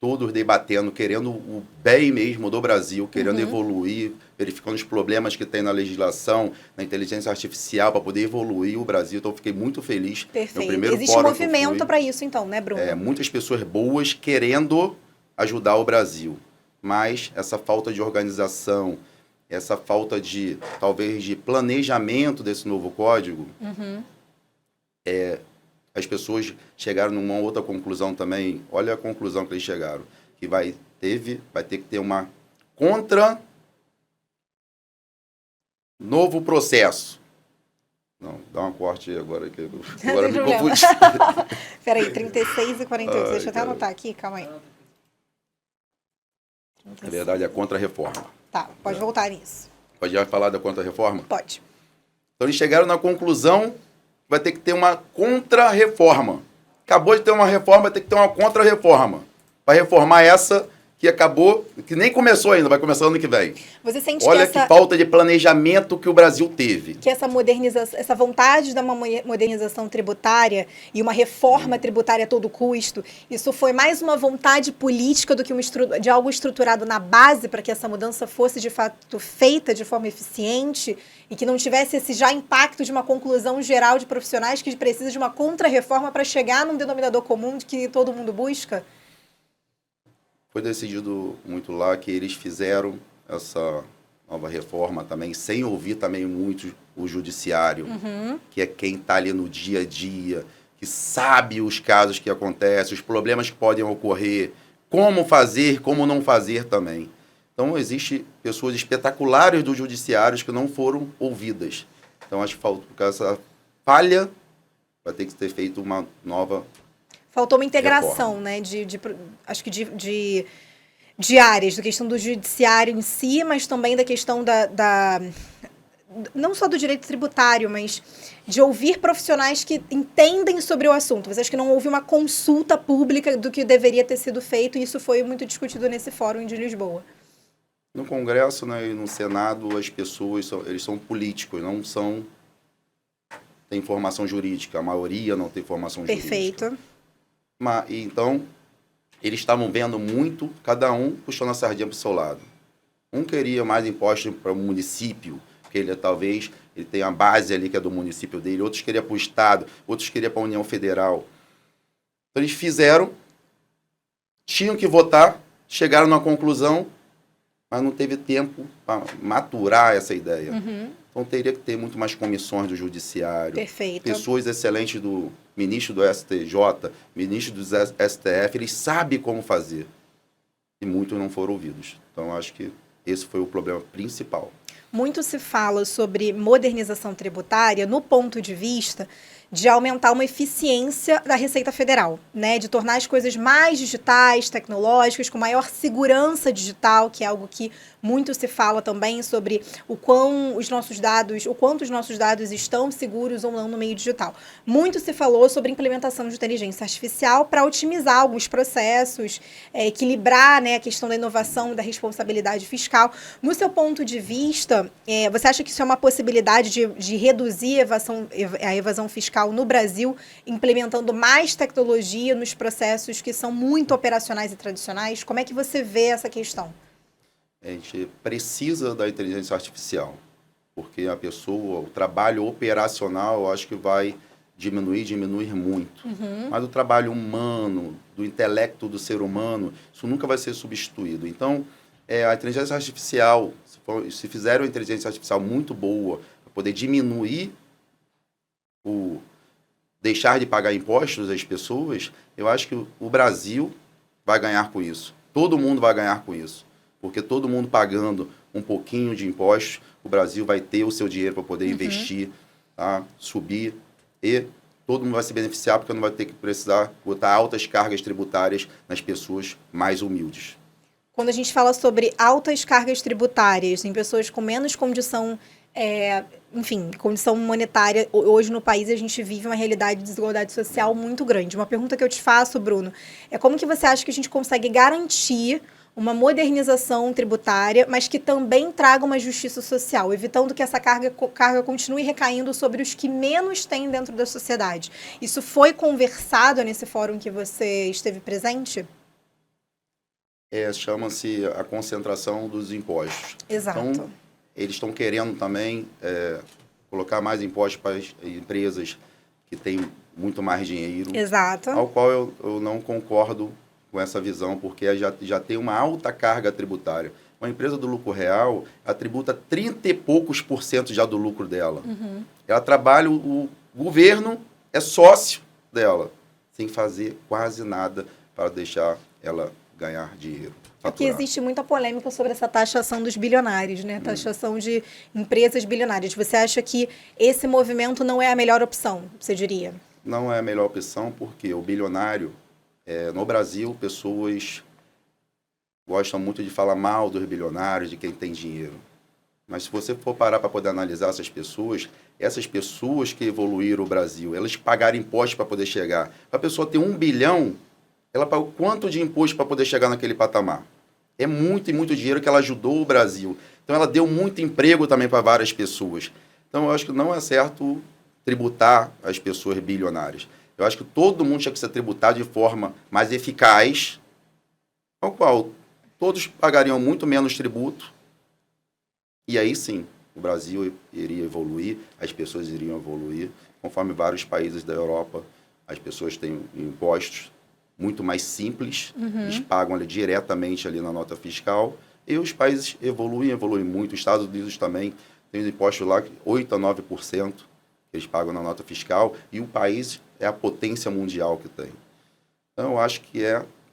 todos debatendo, querendo o bem mesmo do Brasil, querendo evoluir, verificando os problemas que tem na legislação, na inteligência artificial, para poder evoluir o Brasil. Então, eu fiquei muito feliz. Perfeito. No primeiro Existe fórum movimento para isso, então, né, Bruno? Muitas pessoas boas querendo ajudar o Brasil. Mas essa falta de organização, essa falta de, talvez, de planejamento desse novo código, as pessoas chegaram numa outra conclusão também. Olha a conclusão que eles chegaram. Que vai ter que ter uma novo processo. Não, dá um corte agora que agora me confundi. Peraí, 36 e 48. Deixa eu até anotar aqui, calma aí. Na verdade, é a contra-reforma. Tá, pode voltar nisso. Pode já falar da contra-reforma? Pode. Então, eles chegaram na conclusão que vai ter que ter uma contra-reforma. Acabou de ter uma reforma, vai ter que ter uma contra-reforma. Para reformar essa que acabou, que nem começou ainda, vai começar ano que vem. Você sente Olha que falta de planejamento que o Brasil teve. Que essa modernização, essa vontade de uma modernização tributária e uma reforma tributária a todo custo, isso foi mais uma vontade política do que de algo estruturado na base para que essa mudança fosse de fato feita de forma eficiente e que não tivesse esse já impacto de uma conclusão geral de profissionais que precisa de uma contra-reforma para chegar num denominador comum de que todo mundo busca? Foi decidido muito lá que eles fizeram essa nova reforma também, sem ouvir também muito o judiciário, que é quem está ali no dia a dia, que sabe os casos que acontecem, os problemas que podem ocorrer, como fazer, como não fazer também. Então, existem pessoas espetaculares do judiciário que não foram ouvidas. Então, acho que falta essa falha, vai ter que ser feita uma nova. Faltou uma integração, né? Acho que de áreas, da questão do judiciário em si, mas também da questão não só do direito tributário, mas de ouvir profissionais que entendem sobre o assunto. Você acha que não houve uma consulta pública do que deveria ter sido feito, e isso foi muito discutido nesse fórum de Lisboa? No Congresso, né, e no Senado, as pessoas eles são políticos, não são... Tem formação jurídica, a maioria não tem formação jurídica. Perfeito. Então, eles estavam vendo muito, cada um puxando a sardinha para o seu lado. Um queria mais impostos para o município, porque ele talvez ele tenha a base ali que é do município dele, outros queriam para o Estado, outros queriam para a União Federal. Então, eles fizeram, tinham que votar, chegaram na conclusão, mas não teve tempo para maturar essa ideia. Então, teria que ter muito mais comissões do judiciário. Perfeito. Pessoas excelentes do ministro do STJ, ministro do STF, eles sabem como fazer. E muitos não foram ouvidos. Então, acho que esse foi o problema principal. Muito se fala sobre modernização tributária no ponto de vista de aumentar uma eficiência da Receita Federal, né? De tornar as coisas mais digitais, tecnológicas, com maior segurança digital, que é algo que muito se fala também sobre o quanto os nossos dados estão seguros ou não no meio digital. Muito se falou sobre implementação de inteligência artificial para otimizar alguns processos, equilibrar, né, a questão da inovação e da responsabilidade fiscal. No seu ponto de vista, você acha que isso é uma possibilidade de reduzir a evasão fiscal no Brasil, implementando mais tecnologia nos processos que são muito operacionais e tradicionais? Como é que você vê essa questão? A gente precisa da inteligência artificial, porque o trabalho operacional, eu acho que vai diminuir muito. Mas o trabalho humano, do intelecto do ser humano, isso nunca vai ser substituído. Então, a inteligência artificial, se fizer uma inteligência artificial muito boa, para poder diminuir deixar de pagar impostos das pessoas, eu acho que o Brasil vai ganhar com isso. Todo mundo vai ganhar com isso. Porque todo mundo pagando um pouquinho de impostos, o Brasil vai ter o seu dinheiro para poder investir, tá? Subir, e todo mundo vai se beneficiar, porque não vai ter que precisar botar altas cargas tributárias nas pessoas mais humildes. Quando a gente fala sobre altas cargas tributárias em pessoas com menos condição, condição monetária, hoje no país a gente vive uma realidade de desigualdade social muito grande. Uma pergunta que eu te faço, Bruno, é como que você acha que a gente consegue garantir uma modernização tributária, mas que também traga uma justiça social, evitando que essa carga continue recaindo sobre os que menos têm dentro da sociedade. Isso foi conversado nesse fórum que você esteve presente? Chama-se a concentração dos impostos. Exato. Então, eles estão querendo também colocar mais impostos para as empresas que têm muito mais dinheiro. Exato. Ao qual eu não concordo com essa visão, porque já tem uma alta carga tributária. Uma empresa do lucro real, ela tributa 30 e poucos % já do lucro dela. Ela trabalha, o governo é sócio dela, sem fazer quase nada para deixar ela ganhar dinheiro. Porque existe muita polêmica sobre essa taxação dos bilionários, né? Taxação de empresas bilionárias. Você acha que esse movimento não é a melhor opção, você diria? Não é a melhor opção, porque o bilionário, no Brasil, pessoas gostam muito de falar mal dos bilionários, de quem tem dinheiro. Mas se você for parar para poder analisar essas pessoas que evoluíram o Brasil, elas pagaram impostos para poder chegar. Para a pessoa ter 1 bilhão, ela pagou quanto de imposto para poder chegar naquele patamar? É muito e muito dinheiro que ela ajudou o Brasil. Então, ela deu muito emprego também para várias pessoas. Então, eu acho que não é certo tributar as pessoas bilionárias. Eu acho que todo mundo tinha que ser tributado de forma mais eficaz, ao qual todos pagariam muito menos tributo, e aí sim, o Brasil iria evoluir, as pessoas iriam evoluir, conforme vários países da Europa, as pessoas têm impostos muito mais simples, eles pagam ali diretamente ali na nota fiscal, e os países evoluem muito. Os Estados Unidos também tem os impostos lá, 8% a 9%, que eles pagam na nota fiscal, e o país é a potência mundial que tem. Então, eu acho que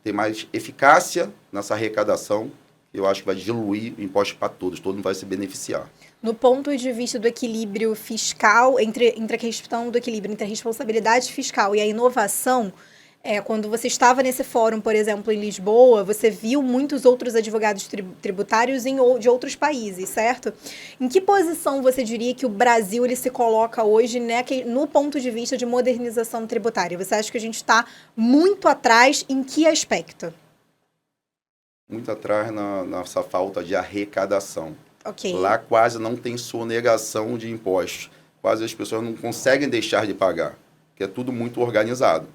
ter mais eficácia nessa arrecadação, eu acho que vai diluir o imposto para todos, todo mundo vai se beneficiar. No ponto de vista do equilíbrio fiscal, entre a questão do equilíbrio entre a responsabilidade fiscal e a inovação, quando você estava nesse fórum, por exemplo, em Lisboa, você viu muitos outros advogados tributários de outros países, certo? Em que posição você diria que o Brasil ele se coloca hoje, né, no ponto de vista de modernização tributária? Você acha que a gente está muito atrás em que aspecto? Muito atrás na nossa falta de arrecadação. Okay. Lá quase não tem sonegação de impostos. Quase as pessoas não conseguem deixar de pagar, porque é tudo muito organizado.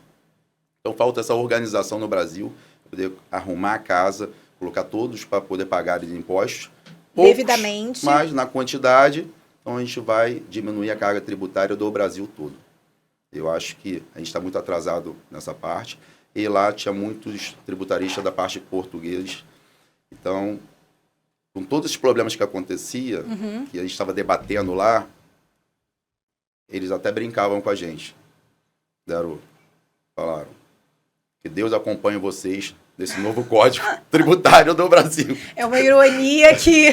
Então, falta essa organização no Brasil, para poder arrumar a casa, colocar todos para poder pagar os impostos. Poucos, devidamente. Mas na quantidade, então a gente vai diminuir a carga tributária do Brasil todo. Eu acho que a gente está muito atrasado nessa parte. E lá tinha muitos tributaristas da parte portuguesa. Então, com todos os problemas que acontecia, que a gente estava debatendo lá, eles até brincavam com a gente. Falaram que Deus acompanhe vocês desse novo Código Tributário do Brasil. É uma ironia que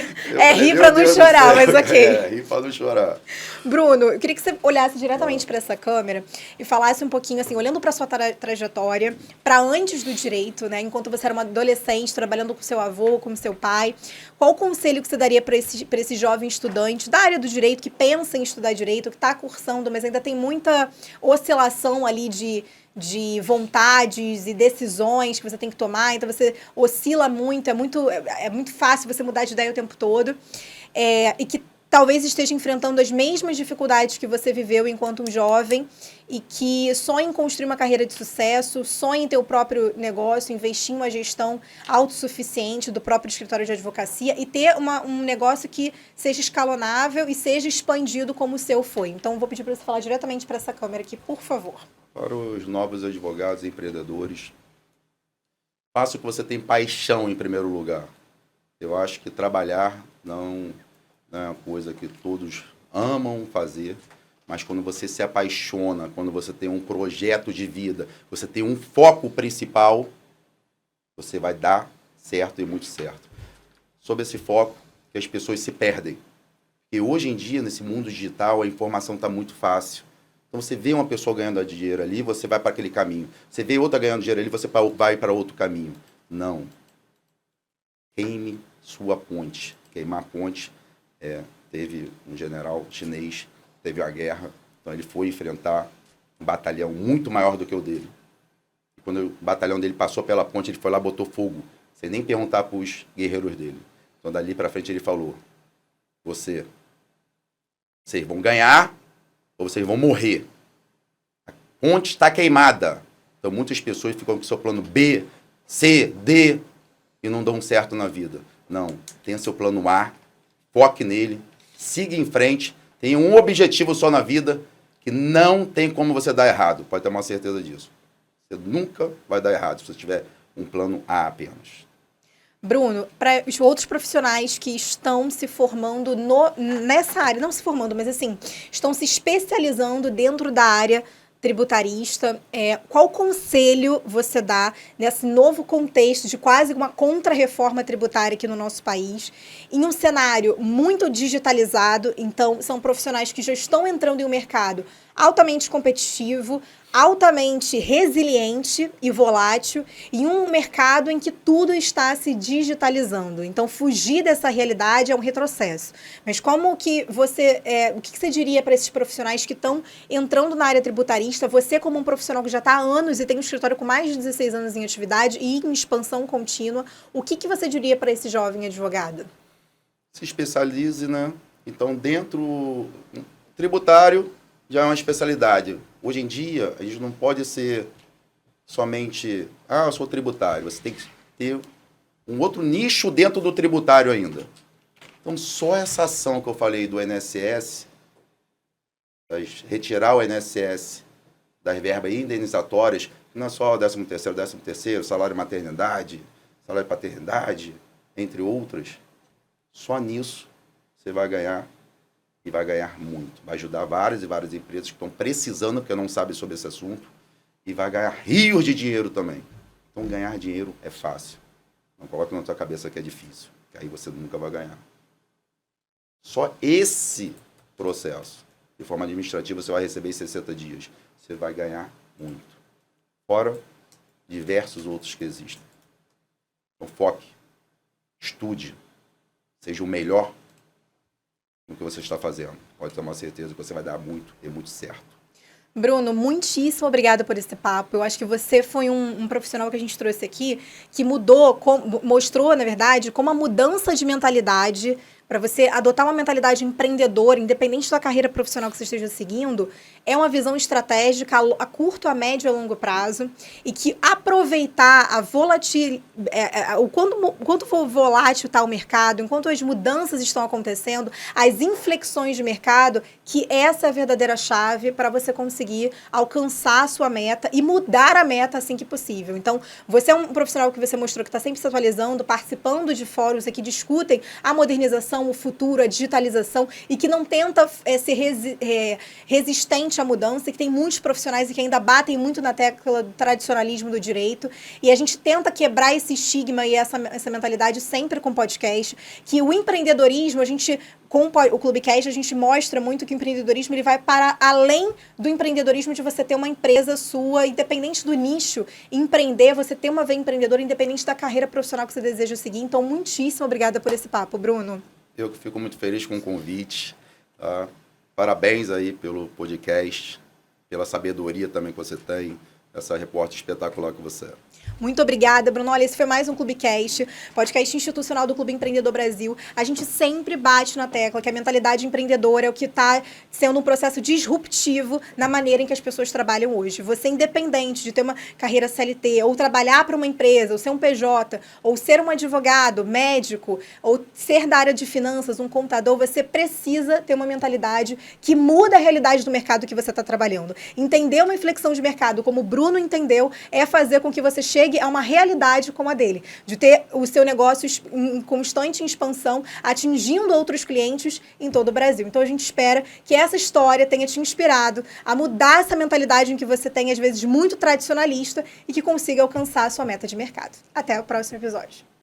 rir para não chorar, mas ok. Rir para não chorar. Bruno, eu queria que você olhasse diretamente para essa câmera e falasse um pouquinho, assim, olhando para sua trajetória, para antes do direito, né? Enquanto você era uma adolescente, trabalhando com seu avô, com seu pai, qual o conselho que você daria para esse jovem estudante da área do direito, que pensa em estudar direito, que está cursando, mas ainda tem muita oscilação ali de vontades e decisões que você tem que tomar, então você oscila muito, é muito fácil você mudar de ideia o tempo todo, e que talvez esteja enfrentando as mesmas dificuldades que você viveu enquanto um jovem e que sonha em construir uma carreira de sucesso, sonha em ter o próprio negócio, investir em uma gestão autossuficiente do próprio escritório de advocacia e ter um negócio que seja escalonável e seja expandido como o seu foi. Então, vou pedir para você falar diretamente para essa câmera aqui, por favor. Para os novos advogados e empreendedores, faça o que você tem paixão em primeiro lugar. Eu acho que trabalhar não é uma coisa que todos amam fazer, mas quando você se apaixona, quando você tem um projeto de vida, você tem um foco principal, você vai dar certo e muito certo. Sobre esse foco, que as pessoas se perdem. E hoje em dia, nesse mundo digital, a informação está muito fácil. Então, você vê uma pessoa ganhando dinheiro ali, você vai para aquele caminho. Você vê outra ganhando dinheiro ali, você vai para outro caminho. Não. Queime sua ponte. Queimar a ponte. Teve um general chinês, teve a guerra, então ele foi enfrentar um batalhão muito maior do que o dele. E quando o batalhão dele passou pela ponte, ele foi lá e botou fogo, sem nem perguntar para os guerreiros dele. Então, dali para frente, ele falou, vocês vão ganhar ou vocês vão morrer. A ponte está queimada. Então, muitas pessoas ficam com seu plano B, C, D e não dão certo na vida. Não, tenha seu plano A, foque nele, siga em frente, tenha um objetivo só na vida que não tem como você dar errado. Pode ter uma certeza disso. Você nunca vai dar errado se você tiver um plano A apenas. Bruno, para os outros profissionais que estão se formando nessa área, não se formando, mas assim, estão se especializando dentro da área tributarista, qual conselho você dá nesse novo contexto de quase uma contra-reforma tributária aqui no nosso país, em um cenário muito digitalizado? Então, são profissionais que já estão entrando em um mercado altamente competitivo, altamente resiliente e volátil, em um mercado em que tudo está se digitalizando. Então, fugir dessa realidade é um retrocesso. Mas como que você, o que você diria para esses profissionais que estão entrando na área tributarista, você como um profissional que já está há anos e tem um escritório com mais de 16 anos em atividade e em expansão contínua, o que você diria para esse jovem advogado? Se especialize, né? Então, dentro tributário, já é uma especialidade. Hoje em dia, a gente não pode ser somente, eu sou tributário. Você tem que ter um outro nicho dentro do tributário ainda. Então, só essa ação que eu falei do INSS, retirar o INSS das verbas indenizatórias, não é só 13º, salário maternidade, salário paternidade, entre outras, só nisso você vai ganhar. E vai ganhar muito. Vai ajudar várias e várias empresas que estão precisando, porque não sabem sobre esse assunto. E vai ganhar rios de dinheiro também. Então, ganhar dinheiro é fácil. Não coloque na sua cabeça que é difícil, que aí você nunca vai ganhar. Só esse processo, de forma administrativa, você vai receber em 60 dias. Você vai ganhar muito. Fora diversos outros que existem. Então, foque, estude, seja o melhor no que você está fazendo. Pode ter uma certeza que você vai dar muito e muito certo. Bruno, muitíssimo obrigada por esse papo. Eu acho que você foi um profissional que a gente trouxe aqui, que mostrou, na verdade, como a mudança de mentalidade, para você adotar uma mentalidade empreendedora, independente da carreira profissional que você esteja seguindo, é uma visão estratégica a curto, a médio e a longo prazo, e que aproveitar a volatilidade, quanto for volátil está o mercado, enquanto as mudanças estão acontecendo, as inflexões de mercado, que essa é a verdadeira chave para você conseguir alcançar a sua meta e mudar a meta assim que possível. Então, você é um profissional que você mostrou que está sempre se atualizando, participando de fóruns que discutem a modernização, são o futuro, a digitalização, e que não tenta ser resistente à mudança, e que tem muitos profissionais e que ainda batem muito na tecla do tradicionalismo do direito. E a gente tenta quebrar esse estigma e essa mentalidade sempre com podcast, que o empreendedorismo, com o Clubecast, a gente mostra muito que o empreendedorismo ele vai para além do empreendedorismo de você ter uma empresa sua, independente do nicho, empreender, você ter uma veia empreendedora, independente da carreira profissional que você deseja seguir. Então, muitíssimo obrigada por esse papo, Bruno. Eu que fico muito feliz com o convite. Tá? Parabéns aí pelo podcast, pela sabedoria também que você tem, essa repórter espetacular que você é. Muito obrigada, Bruno. Olha, esse foi mais um Clubecast, podcast institucional do Clube Empreendedor Brasil. A gente sempre bate na tecla que a mentalidade empreendedora é o que está sendo um processo disruptivo na maneira em que as pessoas trabalham hoje. Você, independente de ter uma carreira CLT, ou trabalhar para uma empresa, ou ser um PJ, ou ser um advogado, médico, ou ser da área de finanças, um contador, você precisa ter uma mentalidade que muda a realidade do mercado que você está trabalhando. Entender uma inflexão de mercado, como o Bruno entendeu, é fazer com que você chegue a uma realidade como a dele, de ter o seu negócio em constante expansão, atingindo outros clientes em todo o Brasil. Então, a gente espera que essa história tenha te inspirado a mudar essa mentalidade em que você tem, às vezes, muito tradicionalista e que consiga alcançar a sua meta de mercado. Até o próximo episódio.